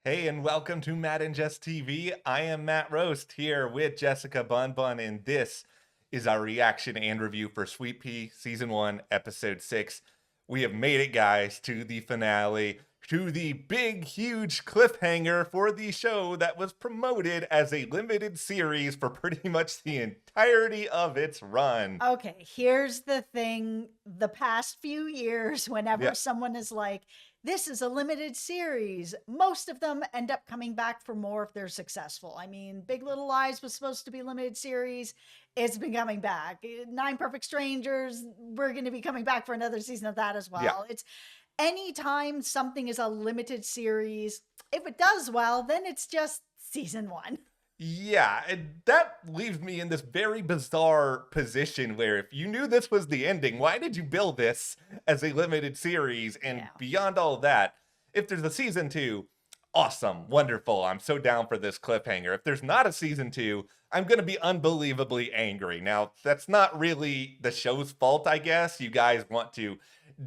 Hey, and welcome to Matt and Jess TV. I am Matt Roast here with Jessica Bun, and this is our reaction and review for Sweetpea Season 1, Episode 6. We have made it, guys, to the finale, to the big, huge cliffhanger for the show that was promoted as a limited series for pretty much the entirety of its run. Okay, here's the thing. The past few years, whenever Yeah, someone is like, this is a limited series, most of them end up coming back for more if they're successful. I mean, Big Little Lies was supposed to be a limited series. It's been coming back. Nine Perfect Strangers, we're going to be coming back for another season of that as yeah. well. It's anytime something is a limited series, if it does well, then it's just season one. Yeah, and that leaves me in this very bizarre position where if you knew this was the ending, why did you build this as a limited series? And Yeah. beyond all that, if there's a season 2, awesome, wonderful. I'm so down for this cliffhanger. If there's not a season 2, I'm going to be unbelievably angry. Now, that's not really the show's fault, I guess. You guys want to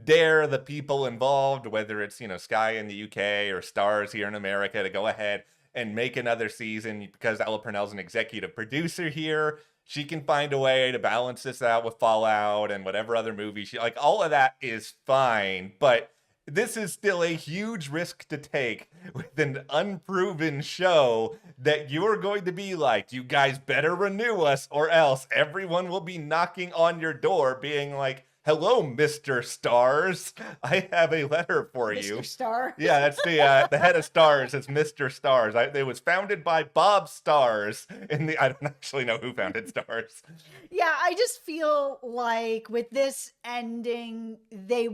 dare the people involved, whether it's, Sky in the UK or Starz here in America, to go ahead and make another season because Ella Purnell's an executive producer here. She can find a way to balance this out with Fallout and whatever other movie she like. All of that is fine, but this is still a huge risk to take with an unproven show that you're going to be like, you guys better renew us or else everyone will be knocking on your door being like, hello, Mr. Stars. I have a letter for Mr. you. Star. Yeah, that's the head of Starz. It's Mr. Stars. It was founded by Bob Stars. I don't actually know who founded Starz. Yeah, I just feel like with this ending, they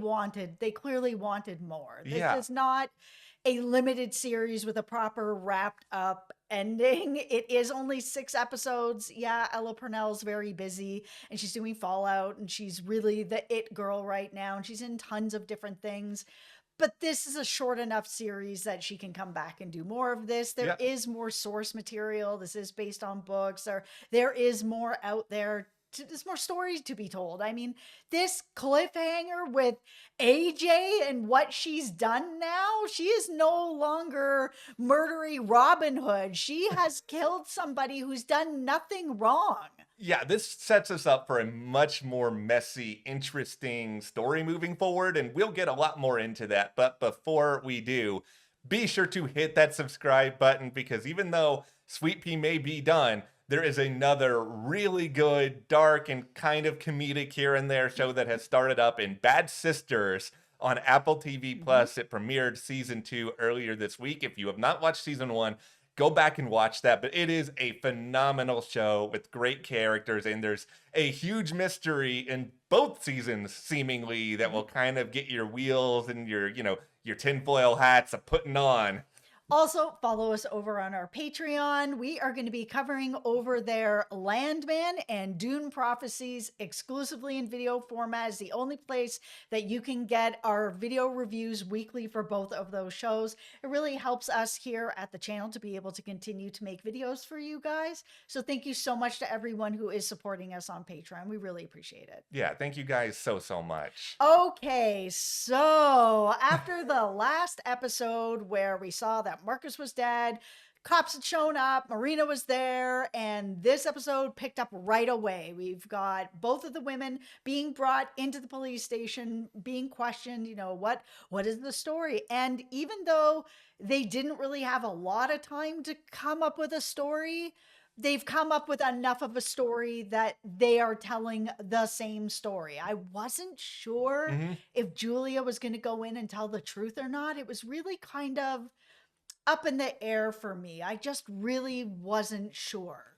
clearly wanted more. This Yeah, is not a limited series with a proper wrapped up ending. It is only 6 episodes. Yeah, Ella Purnell's very busy and she's doing Fallout and she's really the it girl right now and she's in tons of different things. But this is a short enough series that she can come back and do more of this. There yeah. is more source material. This is based on books, or there is more out there. There's more stories to be told. I mean, this cliffhanger with AJ and what she's done now, she is no longer murdering Robin Hood. She has killed somebody who's done nothing wrong. Yeah, this sets us up for a much more messy, interesting story moving forward, and we'll get a lot more into that. But before we do, be sure to hit that subscribe button because even though Sweet Pea may be done, there is another really good, dark, and kind of comedic here and there show that has started up in Bad Sisters on Apple TV Mhm. Plus. It premiered season 2 earlier this week. If you have not watched season 1, go back and watch that. But it is a phenomenal show with great characters, and there's a huge mystery in both seasons, seemingly, that will kind of get your wheels and your tinfoil hats a putting on. Also, follow us over on our Patreon. We are going to be covering over there Landman and Dune Prophecies exclusively in video format. It's the only place that you can get our video reviews weekly for both of those shows. It really helps us here at the channel to be able to continue to make videos for you guys. So thank you so much to everyone who is supporting us on Patreon. We really appreciate it. Yeah, thank you guys so much. Okay, so after the last episode where we saw that Marcus was dead, cops had shown up, Marina was there, and this episode picked up right away. We've got both of the women being brought into the police station, being questioned, what is the story? And even though they didn't really have a lot of time to come up with a story, they've come up with enough of a story that they are telling the same story. I wasn't sure Hmm. if Julia was going to go in and tell the truth or not. It was really kind of up in the air for me. I just really wasn't sure.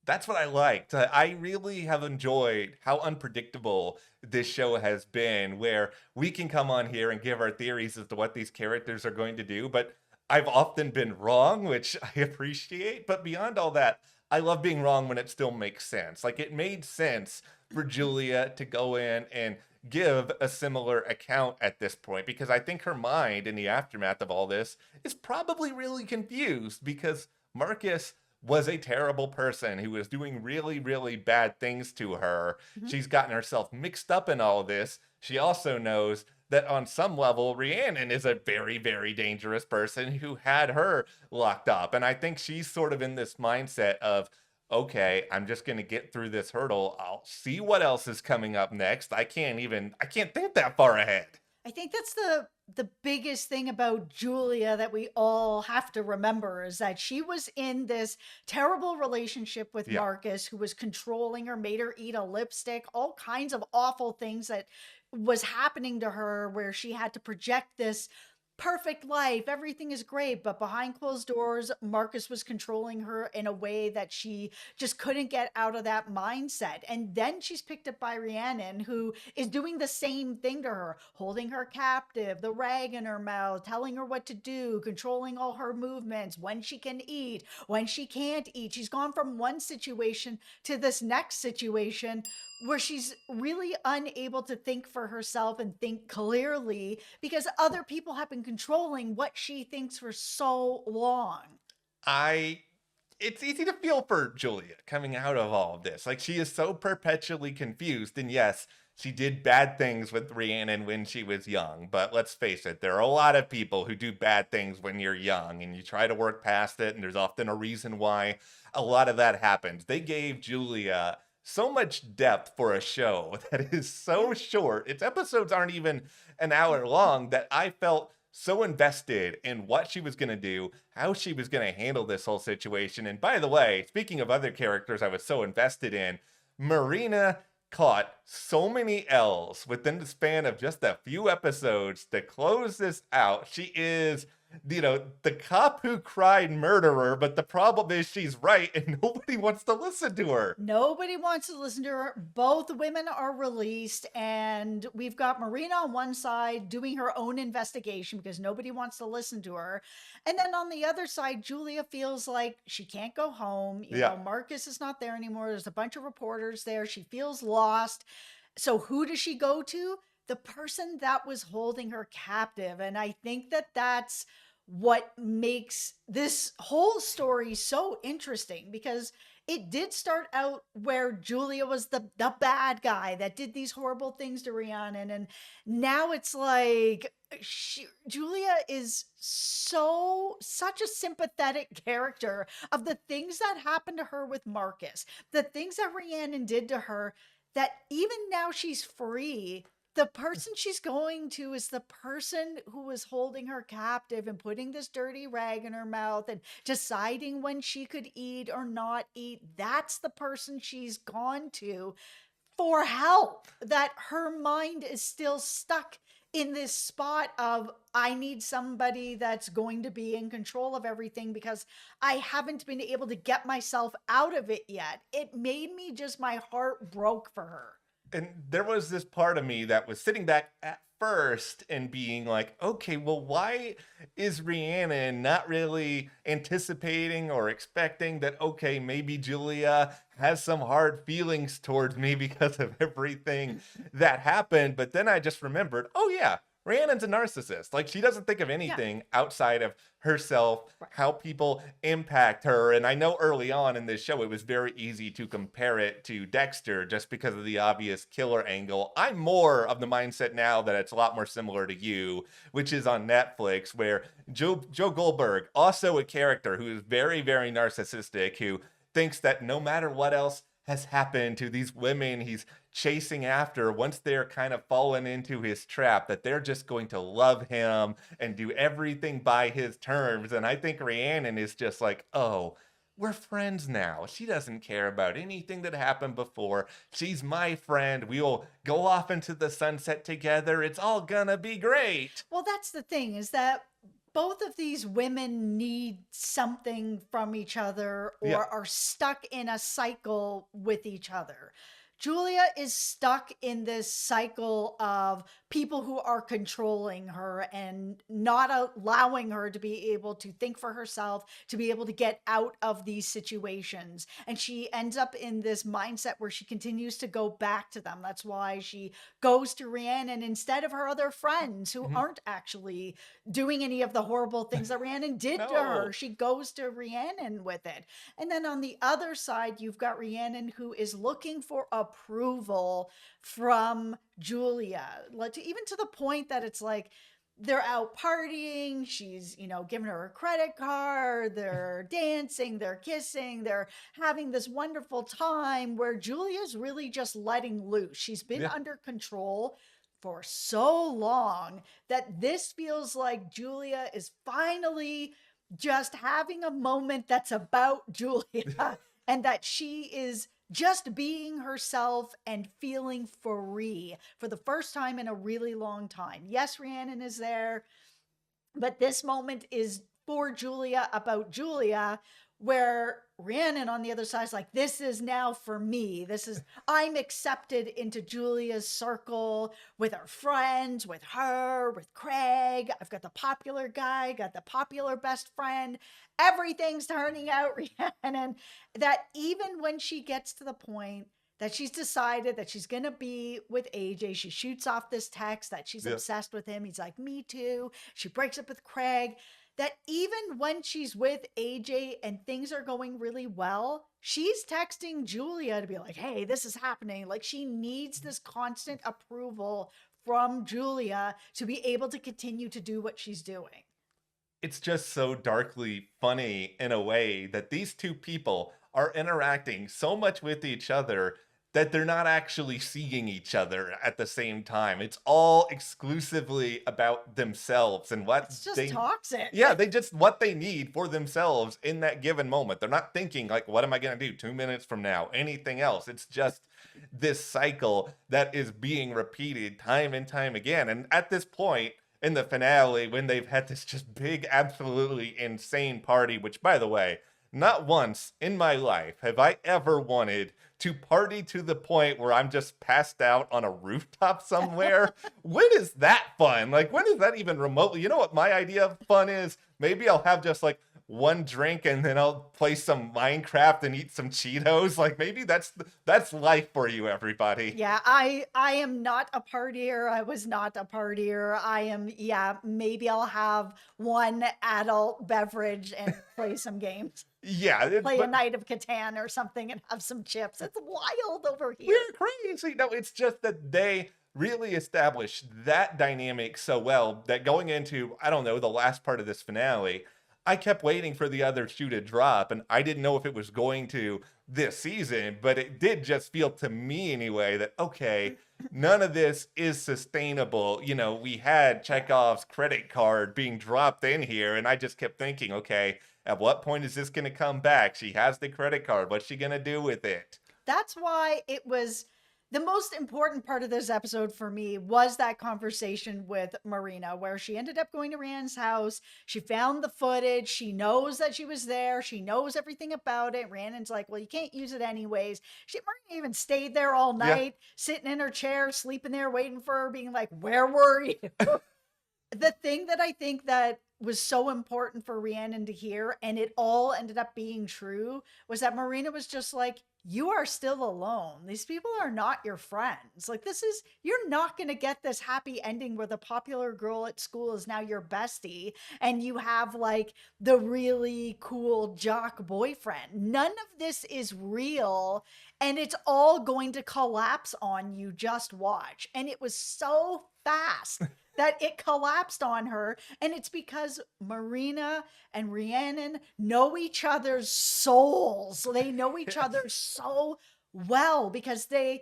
That's what I liked. I really have enjoyed how unpredictable this show has been, where we can come on here and give our theories as to what these characters are going to do, but I've often been wrong, which I appreciate. But beyond all that, I love being wrong when it still makes sense. Like, it made sense for Julia to go in and give a similar account at this point because I think her mind in the aftermath of all this is probably really confused because Marcus was a terrible person who was doing really bad things to her. Mhm. She's gotten herself mixed up in all of this. She also knows that on some level, Rhiannon is a very, very dangerous person who had her locked up. And I think she's sort of in this mindset of, okay, I'm just going to get through this hurdle. I'll see what else is coming up next. I can't think that far ahead. I think that's the biggest thing about Julia that we all have to remember is that she was in this terrible relationship with Yeah. Marcus, who was controlling her, made her eat a lipstick, all kinds of awful things that was happening to her where she had to project this perfect life. Everything is great, but behind closed doors, Marcus was controlling her in a way that she just couldn't get out of that mindset. And then she's picked up by Rhiannon, who is doing the same thing to her, holding her captive, the rag in her mouth, telling her what to do, controlling all her movements, when she can eat, when she can't eat. She's gone from one situation to this next situation where she's really unable to think for herself and think clearly because other people have been controlling what she thinks for so long. I it's easy to feel for Julia coming out of all of this. Like she is so perpetually confused. And yes, she did bad things with Rhiannon when she was young. But let's face it, there are a lot of people who do bad things when you're young and you try to work past it. And there's often a reason why a lot of that happens. They gave Julia so much depth for a show that is so short. Its episodes aren't even an hour long that I felt so invested in what she was going to do, how she was going to handle this whole situation. And by the way, speaking of other characters I was so invested in, Marina caught so many L's within the span of just a few episodes to close this out. She is, the cop who cried murderer, but the problem is she's right and nobody wants to listen to her. Nobody wants to listen to her. Both women are released, and we've got Marina on one side doing her own investigation because nobody wants to listen to her. And then on the other side, Julia feels like she can't go home. Marcus is not there anymore. There's a bunch of reporters there. She feels lost. So who does she go to? The person that was holding her captive. And I think that that's what makes this whole story so interesting because it did start out where Julia was the bad guy that did these horrible things to Rhiannon. And now it's like Julia is such a sympathetic character of the things that happened to her with Marcus, the things that Rhiannon did to her, that even now she's free, the person she's going to is the person who was holding her captive and putting this dirty rag in her mouth and deciding when she could eat or not eat. That's the person she's gone to for help, that her mind is still stuck in this spot of, I need somebody that's going to be in control of everything because I haven't been able to get myself out of it yet. It made me just, my heart broke for her. And there was this part of me that was sitting back at first and being like, okay, well, why is Rhiannon not really anticipating or expecting that, okay, maybe Julia has some hard feelings towards me because of everything that happened? But then I just remembered, oh, yeah, Rhiannon's a narcissist. Like, she doesn't think of anything outside of herself, how people impact her. And I know early on in this show, it was very easy to compare it to Dexter just because of the obvious killer angle. I'm more of the mindset now that it's a lot more similar to You, which is on Netflix, where Joe Goldberg, also a character who is very, very narcissistic, who thinks that no matter what else has happened to these women he's chasing after, once they're kind of fallen into his trap, that they're just going to love him and do everything by his terms. And I think Rhiannon is just like, oh, we're friends now. She doesn't care about anything that happened before. She's my friend. We'll go off into the sunset together. It's all gonna be great. Well, that's the thing, is that both of these women need something from each other or are stuck in a cycle with each other. Julia is stuck in this cycle of people who are controlling her and not allowing her to be able to think for herself, to be able to get out of these situations. And she ends up in this mindset where she continues to go back to them. That's why she goes to Rhiannon instead of her other friends who aren't actually doing any of the horrible things that Rhiannon did to her. She goes to Rhiannon with it. And then on the other side, you've got Rhiannon who is looking for approval from Julia, like even to the point that it's like they're out partying. She's, giving her a credit card. They're dancing, they're kissing, they're having this wonderful time where Julia's really just letting loose. She's been Yeah. under control for so long that this feels like Julia is finally just having a moment that's about Julia and that she is just being herself and feeling free for the first time in a really long time. Yes, Rhiannon is there, but this moment is for Julia, about Julia, where Rhiannon on the other side is like, this is now for me. I'm accepted into Julia's circle with her friends, with her, with Craig. I've got the popular guy, got the popular best friend. Everything's turning out, Rhiannon. That even when she gets to the point that she's decided that she's going to be with AJ, she shoots off this text that she's obsessed with him. He's like, me too. She breaks up with Craig. That even when she's with AJ and things are going really well, she's texting Julia to be like, hey, this is happening. Like she needs this constant approval from Julia to be able to continue to do what she's doing. It's just so darkly funny in a way that these two people are interacting so much with each other that they're not actually seeing each other at the same time. It's all exclusively about themselves and what It's just toxic. Yeah, they just what they need for themselves in that given moment. They're not thinking like, what am I going to do 2 minutes from now? Anything else. It's just this cycle that is being repeated time and time again. And at this point in the finale, when they've had this just big, absolutely insane party, which by the way, not once in my life have I ever wanted to party to the point where I'm just passed out on a rooftop somewhere. When is that fun? Like, when is that even remotely? You know what my idea of fun is? Maybe I'll have just like one drink and then I'll play some Minecraft and eat some Cheetos. Like maybe that's life for you, everybody. Yeah, I am not a partier. I was not a partier. Maybe I'll have one adult beverage and play some games. Yeah. Play a night of Catan or something and have some chips. It's wild over here. We're crazy. No, it's just that they really established that dynamic so well that going into, I don't know, the last part of this finale, I kept waiting for the other shoe to drop, and I didn't know if it was going to this season, but it did just feel to me anyway that, okay, none of this is sustainable. You know, we had Chekhov's credit card being dropped in here, and I just kept thinking, okay, at what point is this going to come back? She has the credit card. What's she going to do with it? That's why it was the most important part of this episode for me was that conversation with Marina, where she ended up going to Rand's house. She found the footage. She knows that she was there. She knows everything about it. Randon's like, well, you can't use it anyways. Marina even stayed there all night, sitting in her chair, sleeping there, waiting for her, being like, where were you? The thing that I think that was so important for Rhiannon to hear, and it all ended up being true, was that Marina was just like, you are still alone. These people are not your friends. Like you're not going to get this happy ending where the popular girl at school is now your bestie and you have like the really cool jock boyfriend. None of this is real and it's all going to collapse on you. Just watch. And it was so fast that it collapsed on her. And it's because Marina and Rhiannon know each other's souls. They know each other so well because they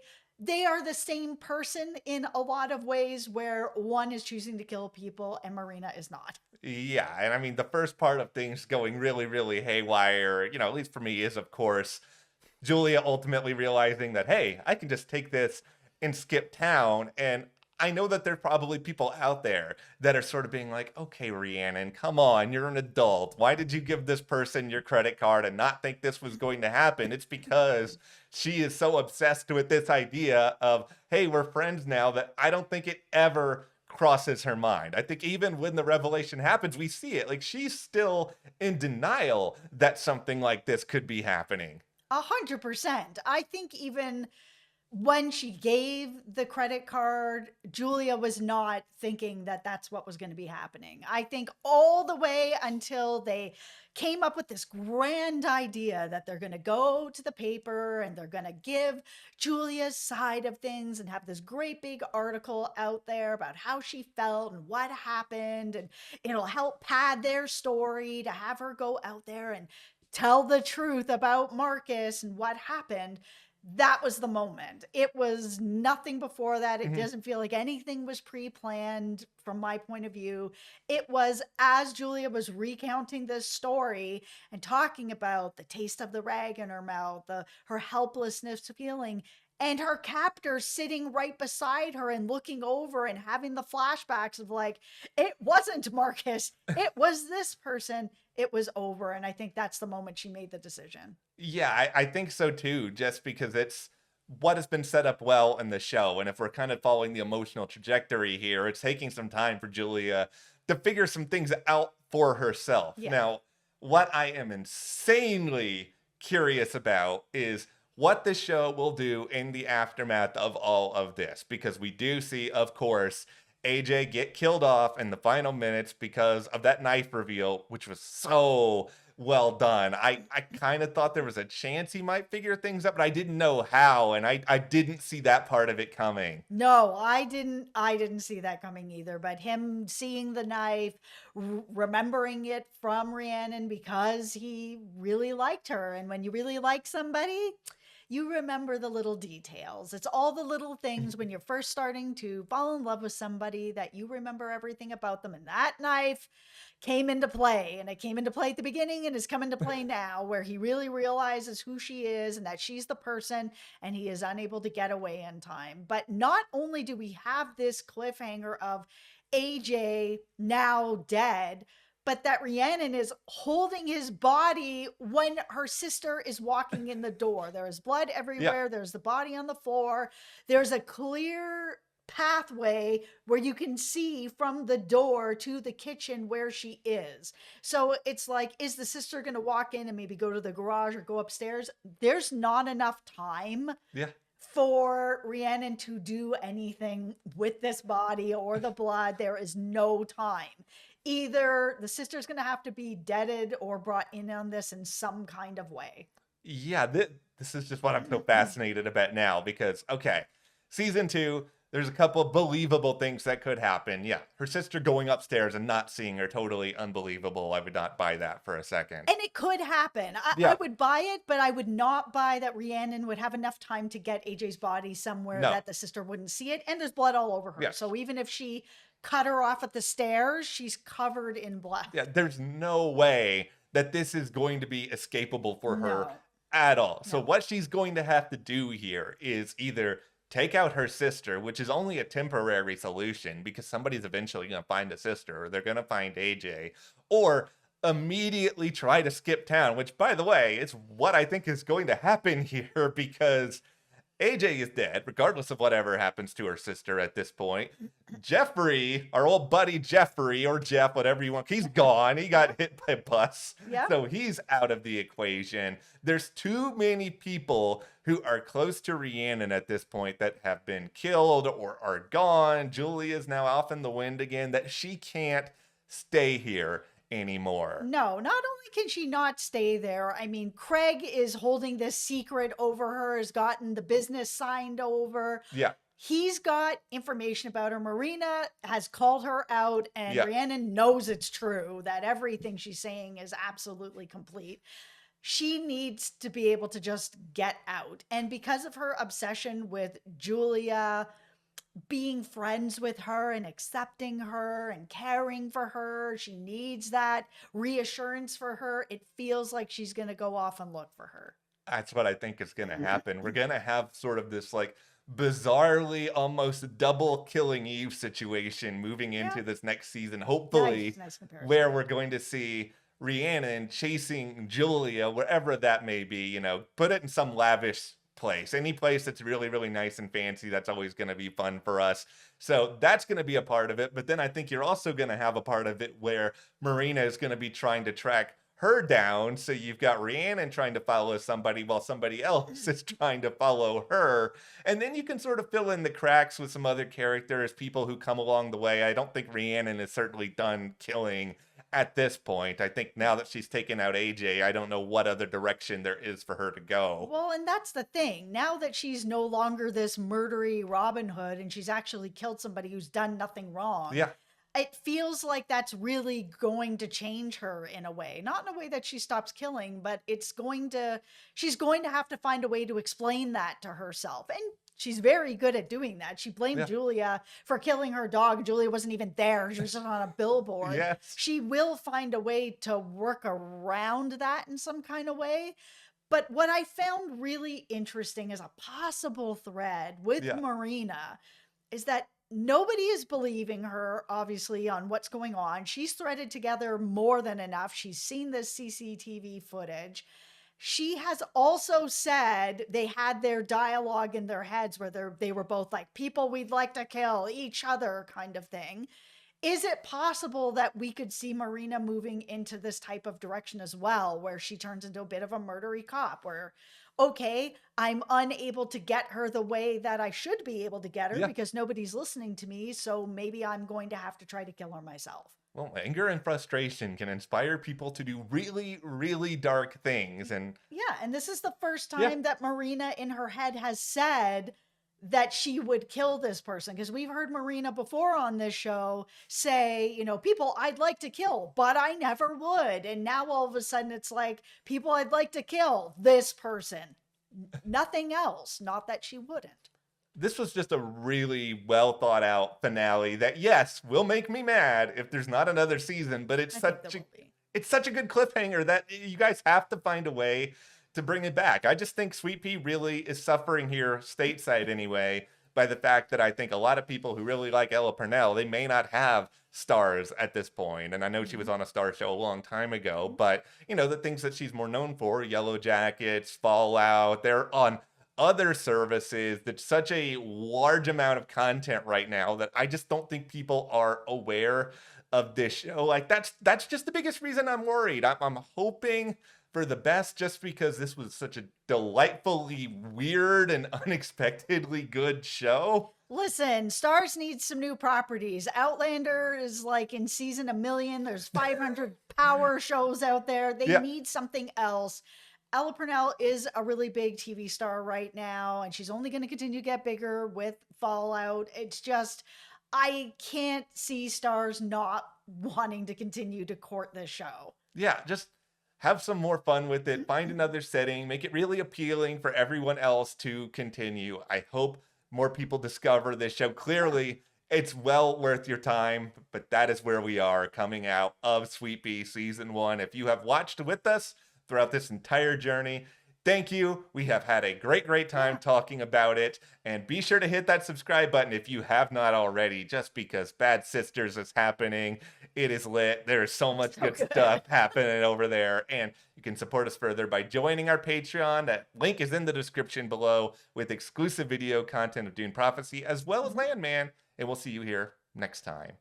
are the same person in a lot of ways, where one is choosing to kill people and Marina is not. Yeah, and I mean, the first part of things going really, really haywire, you know, at least for me, is, of course, Julia ultimately realizing that, hey, I can just take this and skip town. And I know that there's probably people out there that are sort of being like, okay, Rhiannon, come on, you're an adult. Why did you give this person your credit card and not think this was going to happen? It's because she is so obsessed with this idea of, hey, we're friends now, that I don't think it ever crosses her mind. I think even when the revelation happens, we see it. Like, she's still in denial that something like this could be happening. 100%. I think even when she gave the credit card, Julia was not thinking that that's what was going to be happening. I think all the way until they came up with this grand idea that they're going to go to the paper and they're going to give Julia's side of things and have this great big article out there about how she felt and what happened. And it'll help pad their story to have her go out there and tell the truth about Marcus and what happened. That was the moment. It was nothing before that. It doesn't feel like anything was pre-planned from my point of view. It was as Julia was recounting this story and talking about the taste of the rag in her mouth, her helplessness feeling, and her captor sitting right beside her and looking over and having the flashbacks of like, it wasn't Marcus, it was this person. It was over. And I think that's the moment she made the decision. Yeah, I think so too, just because it's what has been set up well in the show. And if we're kind of following the emotional trajectory here, it's taking some time for Julia to figure some things out for herself. Yeah. Now, what I am insanely curious about is what the show will do in the aftermath of all of this, because we do see, of course, AJ get killed off in the final minutes because of that knife reveal, which was so well done. I kind of thought there was a chance he might figure things out, but I didn't know how, and I didn't see that part of it coming. No, I didn't see that coming either, but him seeing the knife, remembering it from Rhiannon because he really liked her, and when you really like somebody, you remember the little details. It's all the little things when you're first starting to fall in love with somebody that you remember everything about them. And that knife came into play, and it came into play at the beginning and is coming to play now, where he really realizes who she is and that she's the person, and he is unable to get away in time. But not only do we have this cliffhanger of AJ now dead, but that Rhiannon is holding his body when her sister is walking in the door. There is blood everywhere. There's the body on the floor. There's a clear pathway where you can see from the door to the kitchen where she is. So it's like, is the sister going to walk in and maybe go to the garage or go upstairs? There's not enough time for Rhiannon to do anything with this body or the blood. There is no time. Either the sister's going to have to be deaded or brought in on this in some kind of way. Yeah, this is just what I'm so fascinated about now, because, okay, season 2, there's a couple of believable things that could happen. Yeah, her sister going upstairs and not seeing her, totally unbelievable. I would not buy that for a second. And it could happen. I would buy it, but I would not buy that Rhiannon would have enough time to get AJ's body somewhere that the sister wouldn't see it. And there's blood all over her. Yes. So even if she cut her off at the stairs, she's covered in blood. Yeah, there's no way that this is going to be escapable for her at all. So what she's going to have to do here is either take out her sister, which is only a temporary solution because somebody's eventually going to find a sister, or they're going to find AJ, or immediately try to skip town, which, by the way, is what I think is going to happen here, because AJ is dead, regardless of whatever happens to her sister at this point. Jeffrey, our old buddy Jeffrey, or Jeff, whatever you want, he's gone. He got hit by a bus. So he's out of the equation. There's too many people who are close to Rhiannon at this point that have been killed or are gone. Julia's now off in the wind again, that she can't stay here anymore. No, not only can she not stay there, I mean, Craig is holding this secret over her, has gotten the business signed over. He's got information about her. Marina has called her out, and Rhiannon knows it's true, that everything she's saying is absolutely complete. She needs to be able to just get out. And because of her obsession with Julia being friends with her and accepting her and caring for her, she needs that reassurance for her. It feels like she's going to go off and look for her. That's what I think is going to happen. We're going to have sort of this like bizarrely almost double Killing Eve situation moving into this next season, hopefully, nice where we're going to see Rhiannon chasing Julia, wherever that may be, you know, put it in some lavish place. Any place that's really, really nice and fancy, that's always going to be fun for us. So that's going to be a part of it. But then I think you're also going to have a part of it where Marina is going to be trying to track her down. So you've got Rhiannon trying to follow somebody while somebody else is trying to follow her. And then you can sort of fill in the cracks with some other characters, people who come along the way. I don't think Rhiannon is certainly done killing at this point. I think now that she's taken out AJ, I don't know what other direction there is for her to go. Well, and that's the thing. Now that she's no longer this murdery Robin Hood and she's actually killed somebody who's done nothing wrong. Yeah. It feels like that's really going to change her in a way. Not in a way that she stops killing, but she's going to have to find a way to explain that to herself. And she's very good at doing that. She blamed Julia for killing her dog. Julia wasn't even there. She was just on a billboard. Yes. She will find a way to work around that in some kind of way. But what I found really interesting as a possible thread with Marina is that nobody is believing her, obviously, on what's going on. She's threaded together more than enough. She's seen this CCTV footage. She has also said they had their dialogue in their heads where they were both like, people we'd like to kill, each other kind of thing. Is it possible that we could see Marina moving into this type of direction as well, where she turns into a bit of a murdery cop, where, okay, I'm unable to get her the way that I should be able to get her because nobody's listening to me, so maybe I'm going to have to try to kill her myself. Well, anger and frustration can inspire people to do really, really dark things. And and this is the first time that Marina in her head has said that she would kill this person, because we've heard Marina before on this show say, people I'd like to kill, but I never would. And now all of a sudden it's like, people I'd like to kill, this person, nothing else. Not that she wouldn't. This was just a really well thought out finale that, yes, will make me mad if there's not another season, but it's such a good cliffhanger that you guys have to find a way to bring it back. I just think Sweetpea really is suffering here, stateside anyway, by the fact that I think a lot of people who really like Ella Purnell, they may not have Starz at this point. And I know she was on a Starz show a long time ago, but the things that she's more known for, Yellow Jackets, Fallout, they're on other services. That's such a large amount of content right now that I just don't think people are aware of this show. Like that's just the biggest reason I'm worried. I'm hoping for the best, just because this was such a delightfully weird and unexpectedly good show. Listen, Starz needs some new properties. Outlander is like in season 1,000,000. There's 500 power shows out there. They need something else. Ella Purnell is a really big TV star right now, and she's only going to continue to get bigger with Fallout. It's just, I can't see Starz not wanting to continue to court this show. Yeah, just have some more fun with it. Find another setting. Make it really appealing for everyone else to continue. I hope more people discover this show. Clearly, it's well worth your time, but that is where we are coming out of Sweetpea Season 1. If you have watched with us throughout this entire journey, thank you. We have had a great time talking about it. And be sure to hit that subscribe button if you have not already, just because Bad Sisters is happening. It is lit. There is so much good stuff happening over there. And you can support us further by joining our Patreon. That link is in the description below, with exclusive video content of Dune Prophecy as well as Landman. And we'll see you here next time.